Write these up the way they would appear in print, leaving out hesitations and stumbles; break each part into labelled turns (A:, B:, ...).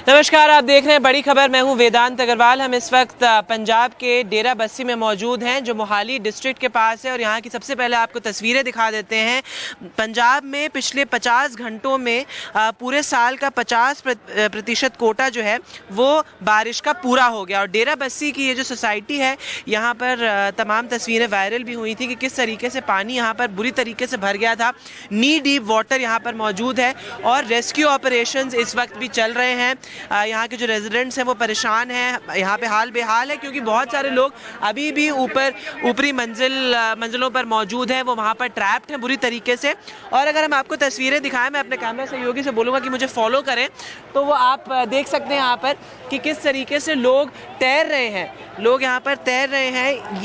A: नमस्कार, आप देख रहे हैं बड़ी खबर। मैं हूं वेदांत अग्रवाल। हम इस वक्त पंजाब के डेरा बस्सी में मौजूद हैं, जो मोहाली डिस्ट्रिक्ट के पास है। और यहां की सबसे पहले आपको तस्वीरें दिखा देते हैं। पंजाब में पिछले 50 घंटों में पूरे साल का 50% कोटा जो है वो बारिश का पूरा हो गया। और डेरा बस्सी की ये जो सोसाइटी है, यहाँ पर तमाम तस्वीरें वायरल भी हुई थी कि किस तरीके से पानी यहाँ पर बुरी तरीके से भर गया था। नी डीप वाटर यहाँ पर मौजूद है और रेस्क्यू ऑपरेशंस इस वक्त भी चल रहे हैं। यहाँ के जो रेजिडेंट्स हैं वो परेशान हैं, यहाँ पे हाल बेहाल है, क्योंकि बहुत सारे लोग अभी भी ऊपरी मंजिलों पर मौजूद हैं, वो वहाँ पर ट्रैप्ड हैं बुरी तरीके से। और अगर हम आपको तस्वीरें दिखाएं, मैं अपने कैमरा सहयोगी से बोलूँगा कि मुझे फॉलो करें, तो वो आप देख सकते हैं यहाँ पर कि किस तरीके से लोग तैर रहे हैं। लोग यहाँ पर तैर रहे हैं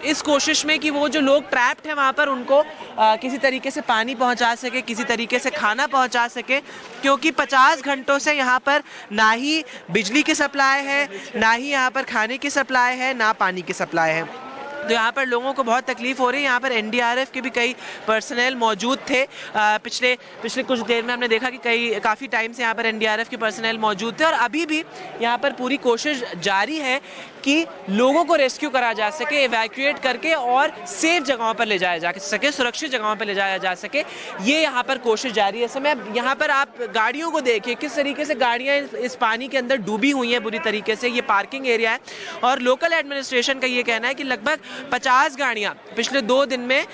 A: इस कोशिश में कि वो जो लोग ट्रैप्ड हैं वहाँ पर उनको किसी तरीके से पानी पहुँचा सके, किसी तरीके से खाना पहुँचा सके, क्योंकि 50 घंटों से यहाँ पर ना ही बिजली की सप्लाई है, ना ही यहाँ पर खाने की सप्लाई है, ना पानी की सप्लाई है। तो यहाँ पर लोगों को बहुत तकलीफ हो रही है। यहाँ पर एनडीआरएफ के भी कई पर्सनल मौजूद थे। पिछले कुछ देर में हमने देखा कि काफ़ी टाइम से यहाँ पर एनडीआरएफ के पर्सनल मौजूद थे। और अभी भी यहाँ पर पूरी कोशिश जारी है कि लोगों को रेस्क्यू करा जा सके, एवैक्यूएट करके और सेफ जगहों पर ले जाया जा सके, सुरक्षित जगहों पर ले जाया जा सके। ये यहाँ पर कोशिश जारी है। समय यहाँ पर आप गाड़ियों को देखिए, किस तरीके से गाड़ियाँ इस पानी के अंदर डूबी हुई हैं बुरी तरीके से। ये पार्किंग एरिया है और लोकल एडमिनिस्ट्रेशन का ये कहना है कि लगभग 50 गाड़ियाँ पिछले 2 दिन में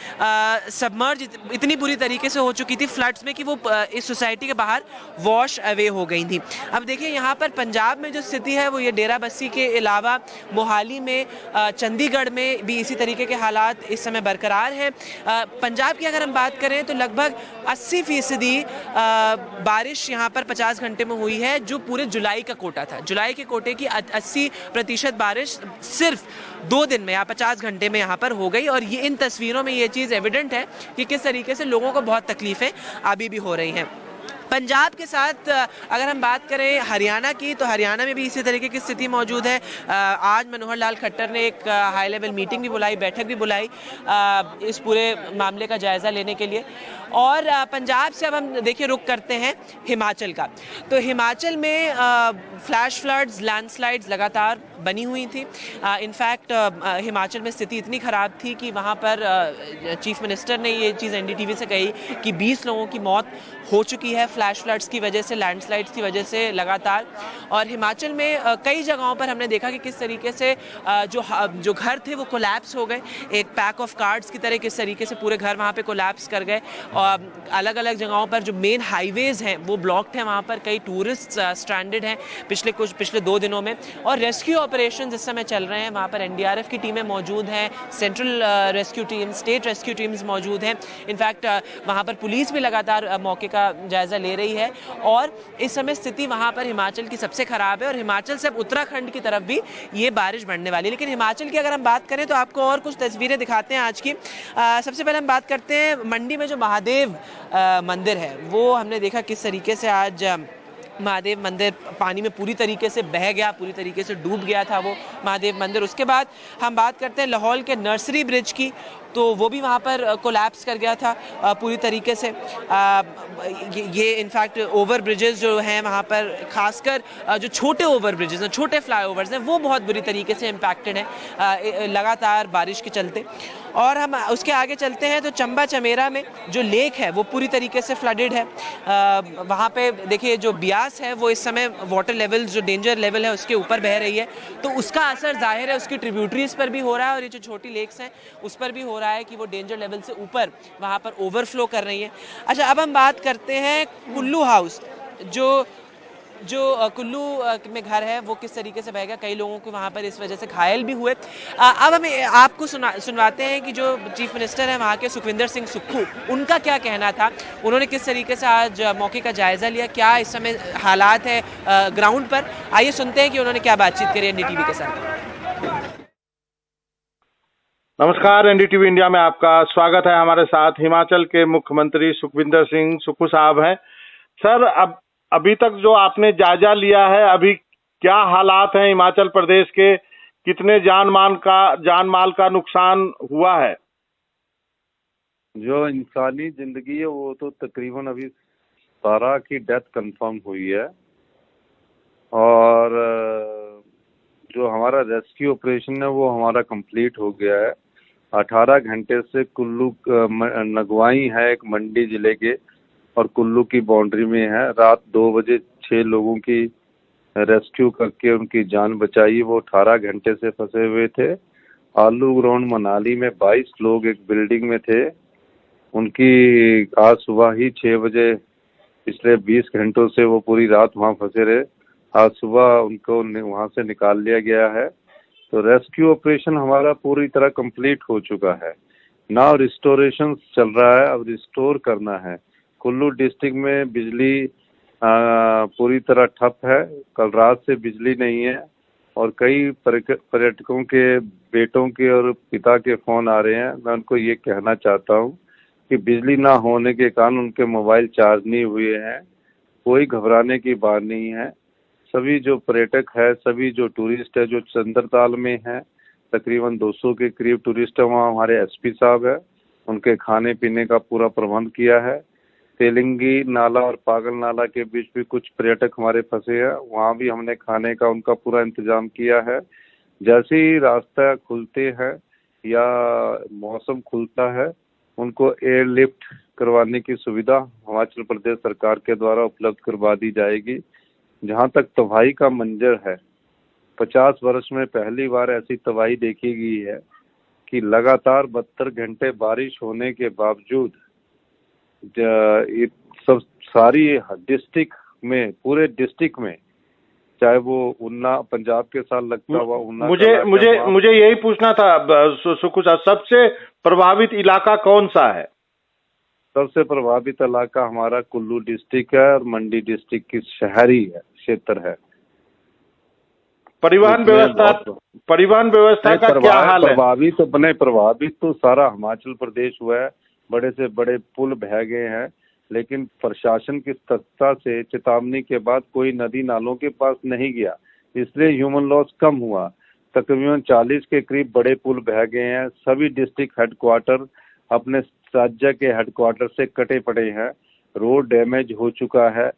A: सबमर्ज इतनी बुरी तरीके से हो चुकी थी फ्लड्स में कि वो इस सोसाइटी के बाहर वॉश अवे हो गई थी। अब देखिए यहाँ पर पंजाब में जो स्थिति है वो ये डेरा बस्सी के अलावा मोहाली में, चंडीगढ़ में भी इसी तरीके के हालात इस समय बरकरार हैं। पंजाब की अगर हम बात करें तो लगभग 80% बारिश यहाँ पर 50 घंटे में हुई है, जो पूरे जुलाई का कोटा था। जुलाई के कोटे की 80% बारिश सिर्फ 2 दिन में या 50 घंटे में यहाँ पर हो गई। और ये इन तस्वीरों में ये चीज़ एविडेंट है कि किस तरीके से लोगों को बहुत तकलीफें अभी भी हो रही हैं। पंजाब के साथ अगर हम बात करें हरियाणा की, तो हरियाणा में भी इसी तरीके की स्थिति मौजूद है। आज मनोहर लाल खट्टर ने एक हाई लेवल मीटिंग भी बुलाई, बैठक भी बुलाई इस पूरे मामले का जायज़ा लेने के लिए। और पंजाब से अब हम देखिए रुख करते हैं हिमाचल का। तो हिमाचल में फ्लैश फ्लड्स, लैंडस्लाइड्स लगातार बनी हुई थी। इनफैक्ट हिमाचल में स्थिति इतनी ख़राब थी कि वहाँ पर चीफ मिनिस्टर ने ये चीज़ एनडीटीवी से कही कि 20 लोगों की मौत हो चुकी है फ्लैश फ्लड्स की वजह से, लैंडस्लाइड्स की वजह से लगातार। और हिमाचल में कई जगहों पर हमने देखा कि किस तरीके से जो घर थे वो कोलैप्स हो गए, एक पैक ऑफ कार्ड्स की तरह किस तरीके से पूरे घर वहाँ पे कोलैप्स कर गए। और अलग अलग जगहों पर जो मेन हाईवेज़ हैं वो ब्लॉक्ड हैं, वहाँ पर कई टूरिस्ट स्ट्रैंडेड हैं पिछले 2 दिनों में। और रेस्क्यू ऑपरेशन इस समय चल रहे हैं। वहाँ पर एनडीआरएफ की टीमें मौजूद हैं, central rescue team, state rescue teams मौजूद हैं। इनफैक्ट वहाँ पर पुलिस भी लगातार मौके का जायज़ा ले रही है। और इस समय स्थिति वहाँ पर हिमाचल की सबसे ख़राब है। और हिमाचल से अब उत्तराखंड की तरफ भी ये बारिश बढ़ने वाली है। लेकिन हिमाचल की अगर हम बात करें तो आपको और कुछ तस्वीरें दिखाते हैं आज की। सबसे पहले हम बात करते हैं मंडी में जो महादेव मंदिर है, वो हमने देखा किस तरीके से आज महादेव मंदिर पानी में पूरी तरीके से बह गया, पूरी तरीके से डूब गया था वो महादेव मंदिर। उसके बाद हम बात करते हैं लाहौल के नर्सरी ब्रिज की, तो वो भी वहाँ पर कोलैप्स कर गया था पूरी तरीके से। ये इनफैक्ट ओवर ब्रिजेस जो हैं वहाँ पर, खासकर जो छोटे ओवर ब्रिजेस हैं, छोटे फ्लाईओवर्स हैं, वो बहुत बुरी तरीके से इम्पैक्टेड हैं लगातार बारिश के चलते। और हम उसके आगे चलते हैं तो चंबा चमेरा में जो लेक है वो पूरी तरीके से फ्लडेड है। वहाँ पे देखिए जो ब्यास है वो इस समय वाटर लेवल, जो डेंजर लेवल है उसके ऊपर बह रही है, तो उसका असर जाहिर है उसकी ट्रिब्यूटरीज पर भी हो रहा है। और ये जो छोटी लेक्स हैं उस पर भी हो रहा है कि वो डेंजर लेवल से ऊपर वहाँ पर ओवरफ्लो कर रही है। अच्छा, अब हम बात करते हैं कुल्लू हाउस, जो कुल्लू में घर है वो किस तरीके से बह गया। कई लोगों को वहाँ पर इस वजह से घायल भी हुए। अब हम आपको सुनवाते हैं कि जो चीफ मिनिस्टर हैं वहाँ के सुखविंदर सिंह सुक्खू, उनका क्या कहना था, उन्होंने किस तरीके से आज मौके का जायज़ा लिया, क्या इस समय हालात है ग्राउंड पर। आइए सुनते हैं कि उन्होंने क्या बातचीत करी एनडीटीवी के साथ।
B: नमस्कार, एनडीटीवी इंडिया में आपका स्वागत है। हमारे साथ हिमाचल के मुख्यमंत्री सुखविंदर सिंह सुक्खू साहब हैं। सर, अभी तक जो आपने जायजा लिया है, अभी क्या हालात हैं हिमाचल प्रदेश के, कितने जान माल का नुकसान हुआ है?
C: जो इंसानी जिंदगी है वो तो तकरीबन अभी 17 की डेथ कंफर्म हुई है और जो हमारा रेस्क्यू ऑपरेशन है वो हमारा कंप्लीट हो गया है। 18 घंटे से कुल्लू नगवाई है एक मंडी जिले के और कुल्लू की बाउंड्री में है। रात 2 बजे 6 लोगों की रेस्क्यू करके उनकी जान बचाई। वो 18 घंटे से फंसे हुए थे। आलू ग्राउंड मनाली में 22 लोग एक बिल्डिंग में थे। उनकी आज सुबह ही 6 बजे पिछले 20 घंटों से वो पूरी रात वहां फंसे रहे। आज सुबह उनको वहां से निकाल लिया गया है। तो रेस्क्यू ऑपरेशन हमारा पूरी तरह कंप्लीट हो चुका है। नाउ रिस्टोरेशन चल रहा है, अब रिस्टोर करना है। कुल्लू डिस्ट्रिक्ट में बिजली पूरी तरह ठप है। कल रात से बिजली नहीं है और कई पर्यटकों के बेटों के और पिता के फोन आ रहे हैं। मैं उनको ये कहना चाहता हूँ कि बिजली ना होने के कारण उनके मोबाइल चार्ज नहीं हुए हैं। कोई घबराने की बात नहीं है। सभी जो पर्यटक है, सभी जो टूरिस्ट है जो चंद्रताल में है, तकरीबन 200 के करीब टूरिस्ट है, वहाँ हमारे एसपी साहब है, उनके खाने पीने का पूरा प्रबंध किया है। तेलंगी नाला और पागल नाला के बीच भी कुछ पर्यटक हमारे फंसे हैं, वहाँ भी हमने खाने का उनका पूरा इंतजाम किया है। जैसे ही रास्ता खुलते हैं या मौसम खुलता है, उनको एयरलिफ्ट करवाने की सुविधा हिमाचल प्रदेश सरकार के द्वारा उपलब्ध करवा दी जाएगी। जहाँ तक तबाही का मंजर है, 50 वर्ष में पहली बार ऐसी तबाही देखी गई है कि लगातार 72 घंटे बारिश होने के बावजूद सब सारी डिस्ट्रिक्ट में, पूरे डिस्ट्रिक्ट में, चाहे वो उन्ना पंजाब के साथ लगता हुआ उन्ना,
B: मुझे यही पूछना था सुखू साहब, सबसे प्रभावित इलाका कौन सा है?
C: सबसे प्रभावित इलाका हमारा कुल्लू डिस्ट्रिक्ट है और मंडी डिस्ट्रिक्ट की शहरी है क्षेत्र है।
B: परिवहन व्यवस्था का क्या हाल है?
C: प्रभावित तो सारा हिमाचल प्रदेश हुआ है। बड़े से बड़े पुल बह गए हैं, लेकिन प्रशासन की सख्ता से चेतावनी के बाद कोई नदी नालों के पास नहीं गया, इसलिए ह्यूमन लॉस कम हुआ। तकरीबन 40 के करीब बड़े पुल बह गए हैं। सभी डिस्ट्रिक्ट हेडक्वार्टर अपने राज्य के हेडक्वार्टर से कटे पड़े हैं। रोड डैमेज हो चुका है।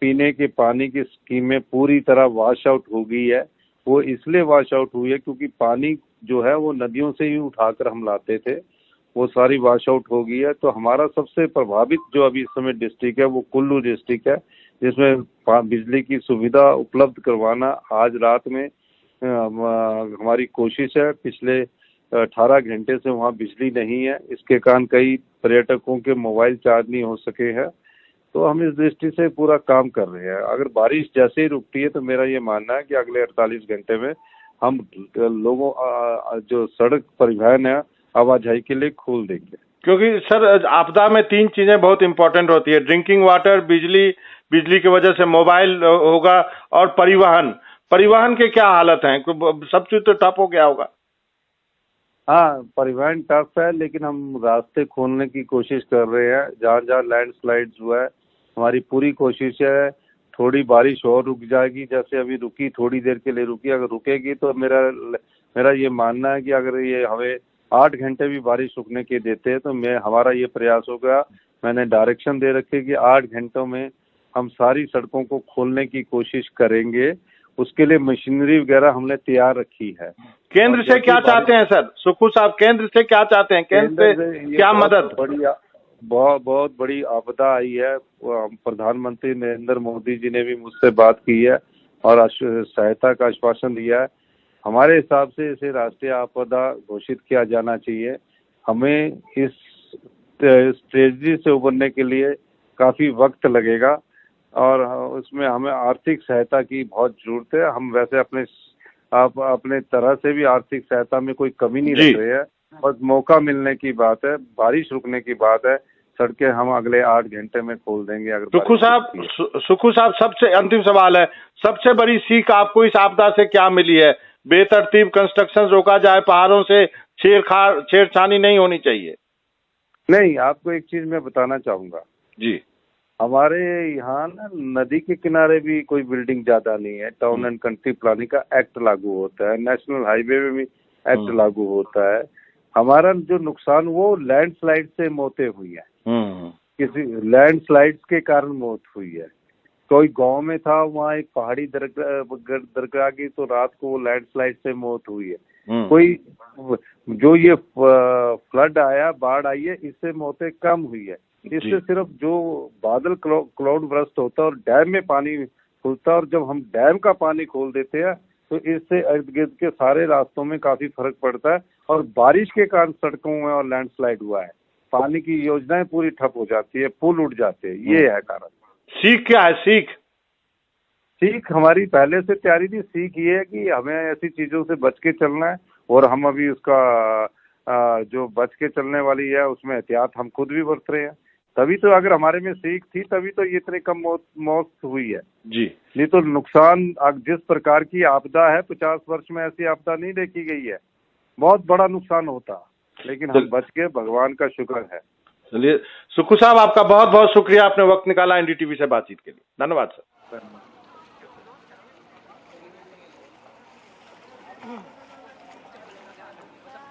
C: पीने के पानी की स्कीमें पूरी तरह वॉश आउट हो गई है। वो इसलिए वॉश आउट हुई है क्योंकि पानी जो है वो नदियों से ही उठाकर हम लाते थे, वो सारी वॉश आउट हो गई है। तो हमारा सबसे प्रभावित जो अभी इस समय डिस्ट्रिक्ट है वो कुल्लू डिस्ट्रिक्ट है, जिसमें बिजली की सुविधा उपलब्ध करवाना आज रात में हमारी कोशिश है। पिछले 18 घंटे से वहाँ बिजली नहीं है, इसके कारण कई पर्यटकों के मोबाइल चार्ज नहीं हो सके हैं। तो हम इस दृष्टि से पूरा काम कर रहे हैं। अगर बारिश जैसे ही रुकती है तो मेरा ये मानना है कि अगले 48 घंटे में हम लोगों जो सड़क परिवहन है आवाजाही के लिए खोल देंगे।
B: क्योंकि सर आपदा में 3 चीजें बहुत इंपॉर्टेंट होती है, ड्रिंकिंग वाटर, बिजली की वजह से मोबाइल होगा और परिवहन के क्या हालत हैं? सब चीज तो ठप हो गया होगा।
C: हाँ, परिवहन टफ है, लेकिन हम रास्ते खोलने की कोशिश कर रहे हैं। जहाँ जहाँ लैंडस्लाइड्स हुआ है, हमारी पूरी कोशिश है थोड़ी बारिश और रुक जाएगी। जैसे अभी रुकी, थोड़ी देर के लिए रुकी, अगर रुकेगी तो मेरा ये मानना है कि अगर ये हमें 8 घंटे भी बारिश रुकने के देते हैं तो हमारा ये प्रयास होगा। मैंने डायरेक्शन दे रखे कि 8 घंटों में हम सारी सड़कों को खोलने की कोशिश करेंगे। उसके लिए मशीनरी वगैरह हमने तैयार रखी है।
B: केंद्र से क्या चाहते हैं सर? सुखू साहब, केंद्र से क्या चाहते हैं? केंद्र से क्या मदद?
C: बहुत बड़ी आपदा आई है। प्रधानमंत्री नरेंद्र मोदी जी ने भी मुझसे बात की है और सहायता का आश्वासन दिया है। हमारे हिसाब से इसे राष्ट्रीय आपदा घोषित किया जाना चाहिए। हमें इस ट्रेजेडी से उबरने के लिए काफी वक्त लगेगा और उसमें हमें आर्थिक सहायता की बहुत जरूरत है। हम वैसे अपने तरह से भी आर्थिक सहायता में कोई कमी नहीं रख रहे हैं, बस मौका मिलने की बात है, बारिश रुकने की बात है। सड़कें हम अगले 8 घंटे में खोल देंगे। अगर
B: सुखू साहब सबसे अंतिम सवाल है, सबसे बड़ी सीख आपको इस आपदा से क्या मिली है? बेतरतीब कंस्ट्रक्शन रोका जाए, पहाड़ों से छेड़छानी नहीं होनी चाहिए।
C: नहीं, आपको एक चीज मैं बताना चाहूंगा
B: जी।
C: हमारे यहाँ ना नदी के किनारे भी कोई बिल्डिंग ज्यादा नहीं है। टाउन एंड कंट्री प्लानिंग का एक्ट लागू होता है, नेशनल हाईवे में भी एक्ट लागू होता है। हमारा जो नुकसान वो लैंडस्लाइड से मौतें हुई है, किसी लैंडस्लाइड्स के कारण मौत हुई है। कोई गांव में था, वहाँ एक पहाड़ी दरगाह की, तो रात को लैंडस्लाइड से मौत हुई है। कोई जो ये फ्लड आया, बाढ़ आई है, इससे मौतें कम हुई है। इससे सिर्फ जो बादल क्लाउड बर्स्ट होता है और डैम में पानी खुलता है, और जब हम डैम का पानी खोल देते हैं तो इससे इर्द गिर्द के सारे रास्तों में काफी फर्क पड़ता है, और बारिश के कारण सड़कों में और लैंडस्लाइड हुआ है, पानी की योजनाएं पूरी ठप हो जाती है, पुल उठ जाते हैं। ये है कारण।
B: सीख क्या है?
C: सीख हमारी पहले से तैयारी थी। सीख ये है कि हमें ऐसी चीजों से बच के चलना है, और हम अभी उसका जो बच के चलने वाली है उसमें एहतियात हम खुद भी बरत रहे हैं। तभी तो, अगर हमारे में सीख थी तभी तो ये इतनी कम मौत हुई है
B: जी।
C: नहीं तो नुकसान, जिस प्रकार की आपदा है 50 वर्ष में ऐसी आपदा नहीं देखी गई है, बहुत बड़ा नुकसान होता, लेकिन हम बच गए, भगवान का शुक्र है।
B: चलिए सुक्खू साहब, आपका बहुत बहुत शुक्रिया, आपने वक्त निकाला एनडीटीवी से बातचीत के लिए। धन्यवाद सर।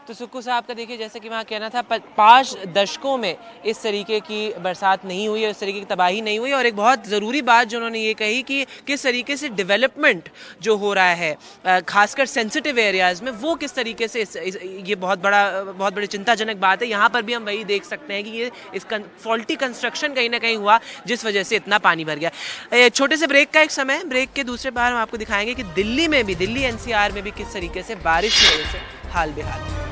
A: तो सुक्खू साहब का देखिए, जैसे कि वहाँ कहना था, 5 दशकों में इस तरीके की बरसात नहीं हुई है, इस तरीके की तबाही नहीं हुई। और एक बहुत ज़रूरी बात जो उन्होंने ये कही कि किस तरीके से डेवलपमेंट जो हो रहा है खासकर सेंसिटिव एरियाज़ में, वो किस तरीके से ये बहुत बड़ी चिंताजनक बात है। यहाँ पर भी हम वही देख सकते हैं कि ये इसका फॉल्टी कंस्ट्रक्शन कहीं ना कहीं हुआ, जिस वजह से इतना पानी भर गया। छोटे से ब्रेक का एक समय, ब्रेक के दूसरे बार हम आपको दिखाएंगे कि दिल्ली में भी, दिल्ली एनसीआर में भी किस तरीके से बारिश की वजह से हाल बेहाल है।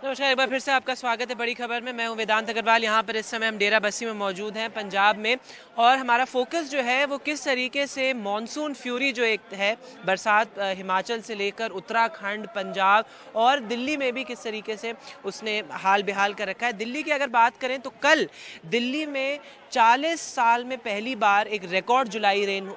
A: नमस्कार, एक बार फिर से आपका स्वागत है बड़ी खबर में। मैं हूं वेदांत अग्रवाल। यहाँ पर इस समय हम डेरा बस्सी में मौजूद हैं, पंजाब में, और हमारा फोकस जो है वो किस तरीके से मॉनसून फ्यूरी जो एक है, बरसात हिमाचल से लेकर उत्तराखंड, पंजाब और दिल्ली में भी किस तरीके से उसने हाल बेहाल कर रखा है। दिल्ली की अगर बात करें तो कल दिल्ली में 40 साल में पहली बार एक रिकॉर्ड जुलाई रेन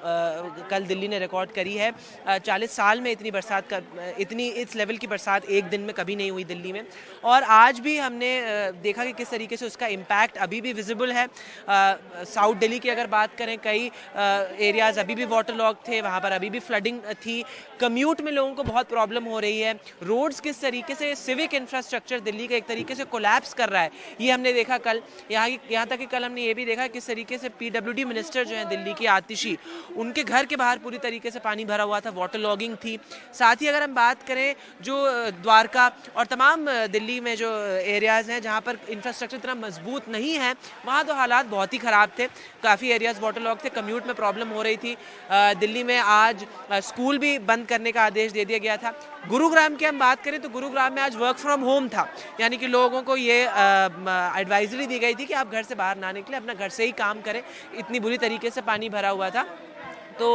A: कल दिल्ली ने रिकॉर्ड करी है। 40 साल में इतनी बरसात इतनी इस लेवल की बरसात एक दिन में कभी नहीं हुई दिल्ली में। और आज भी हमने देखा कि किस तरीके से उसका इम्पैक्ट अभी भी विजिबल है। साउथ दिल्ली की अगर बात करें, कई एरियाज़ अभी भी वाटर लॉग थे, वहाँ पर अभी भी फ्लडिंग थी। कम्यूट में लोगों को बहुत प्रॉब्लम हो रही है। रोड्स किस तरीके से, सिविक इंफ्रास्ट्रक्चर दिल्ली का एक तरीके से कोलैप्स कर रहा है, ये हमने देखा कल। यहाँ तक कि कल हमने ये भी देखा किस तरीके से पीडब्ल्यूडी मिनिस्टर जो हैं दिल्ली की, आतिशी, उनके घर के बाहर पूरी तरीके से पानी भरा हुआ था, वाटर लॉगिंग थी। साथ ही अगर हम बात करें जो द्वारका और तमाम दिल्ली में जो एरियाज़ हैं जहाँ पर इंफ्रास्ट्रक्चर इतना मजबूत नहीं है, वहाँ तो हालात बहुत ही ख़राब थे। काफ़ी एरियाज़ वाटर लॉग थे, कम्यूट में प्रॉब्लम हो रही थी। दिल्ली में आज स्कूल भी बंद करने का आदेश दे दिया गया था। गुरुग्राम की हम बात करें तो गुरुग्राम में आज वर्क फ्रॉम होम था, यानी कि लोगों को ये एडवाइजरी दी गई थी कि आप घर से बाहर ना निकलें, अपना घर से ही काम करें। इतनी बुरी तरीके से पानी भरा हुआ था। तो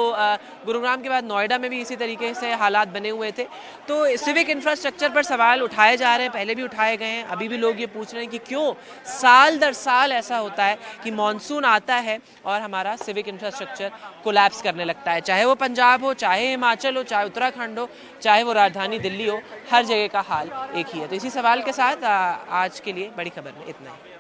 A: गुरुग्राम के बाद नोएडा में भी इसी तरीके से हालात बने हुए थे। तो सिविक इंफ्रास्ट्रक्चर पर सवाल उठाए जा रहे हैं, पहले भी उठाए गए हैं, अभी भी लोग ये पूछ रहे हैं कि क्यों साल दर साल ऐसा होता है कि मॉनसून आता है और हमारा सिविक इंफ्रास्ट्रक्चर कोलैप्स करने लगता है। चाहे वो पंजाब हो, चाहे हिमाचल हो, चाहे उत्तराखंड हो, चाहे वो राजधानी दिल्ली हो, हर जगह का हाल एक ही है। तो इसी सवाल के साथ आज के लिए बड़ी खबर में इतना ही।